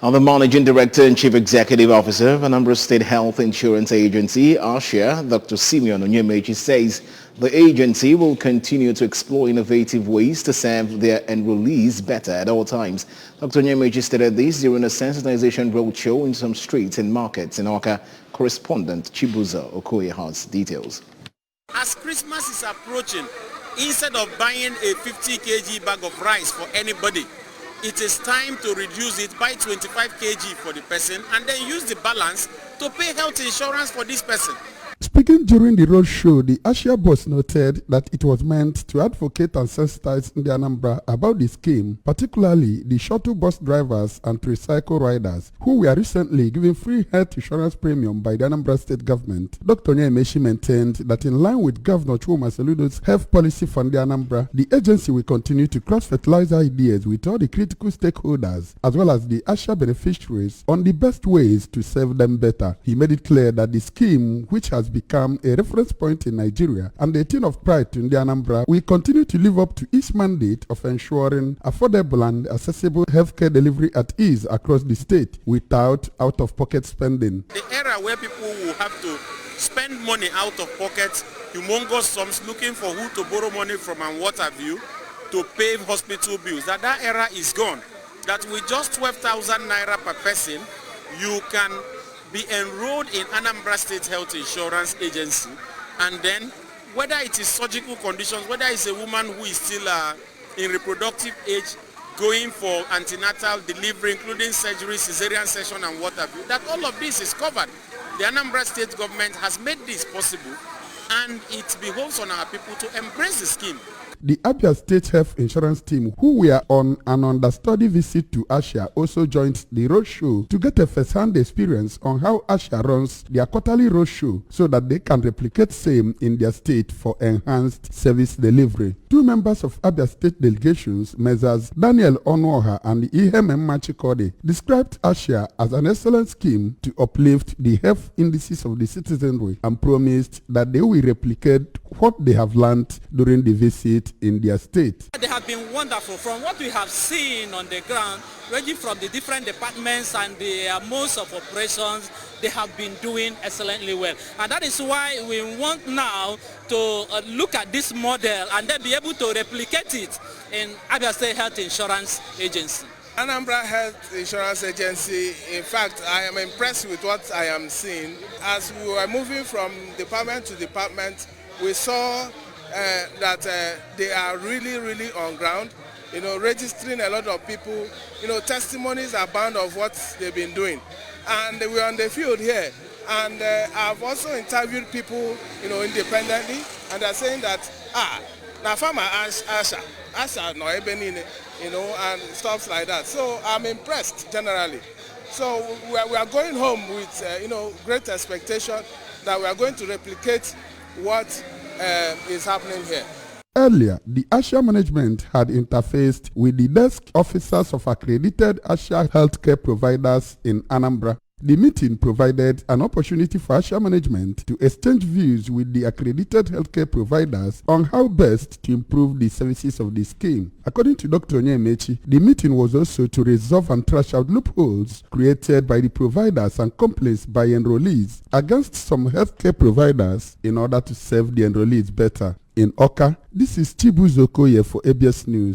The Managing Director and Chief Executive Officer of Anambra State Health Insurance Agency, ASHIA, Dr. Simeon Onyemaechi, says the agency will continue to explore innovative ways to serve their enrollees better at all times. Dr. Onyemaechi stated this during a sensitization roadshow in some streets and markets in Awka. Correspondent Chibuzo Okoye has details. As Christmas is approaching, instead of buying a 50 kg bag of rice for anybody, it is time to reduce it by 25 kg for the person and then use the balance to pay health insurance for this person. Speaking during the roadshow, the ASHIA boss noted that it was meant to advocate and sensitize the Anambra about the scheme, particularly the shuttle bus drivers and tricycle riders who were recently given free health insurance premium by the Anambra state government. Dr. Onyemaechi maintained that in line with Governor Chuma Soludo's health policy for the Anambra, the agency will continue to cross-fertilize ideas with all the critical stakeholders as well as the ASHIA beneficiaries on the best ways to serve them better. He made it clear that the scheme, which has become a reference point in Nigeria and a thing of pride to the Anambra, will continue to live up to its mandate of ensuring affordable and accessible healthcare delivery at ease across the state without out-of-pocket spending. The era where people will have to spend money out of pocket, humongous sums, looking for who to borrow money from and what have you, to pay hospital bills, that era is gone. That with just 12,000 naira per person, you can be enrolled in Anambra State Health Insurance Agency, and then whether it is surgical conditions, whether it's a woman who is still in reproductive age, going for antenatal delivery, including surgery, cesarean section and what have you, that all of this is covered. The Anambra State government has made this possible, and it behoves on our people to embrace the scheme. The Abia State Health Insurance team, who were on an understudy visit to ASHIA, also joined the roadshow to get a first-hand experience on how ASHIA runs their quarterly roadshow so that they can replicate same in their state for enhanced service delivery. Two members of Abia State delegations, Messrs. Daniel Onuoha and Onyemaechi, described ASHIA as an excellent scheme to uplift the health indices of the citizenry and promised that they will replicate what they have learned during the visit in their state. They have been wonderful from what we have seen on the ground, ranging from the different departments and the modes of operations. They have been doing excellently well, and that is why we want now to look at this model and then be able to replicate it in Abia State Health Insurance Agency. Anambra Health Insurance Agency, in fact, I am impressed with what I am seeing. As we were moving from department to department, we saw that they are really on ground, registering a lot of people. Testimonies abound of what they've been doing. And we're on the field here. And I've also interviewed people, independently, and they're saying that, now farmer Asha no ebenine, and stuff like that. So I'm impressed generally. So we are going home with, great expectation that we are going to replicate what is happening here. Earlier, the ASHIA management had interfaced with the desk officers of accredited ASHIA healthcare providers in Anambra. The meeting provided an opportunity for ASHIA management to exchange views with the accredited healthcare providers on how best to improve the services of the scheme. According to Dr. Onyemaechi, the meeting was also to resolve and trash out loopholes created by the providers and complaints by enrollees against some healthcare providers in order to serve the enrollees better. In Awka, this is Chibuzo Okoye for ABS News.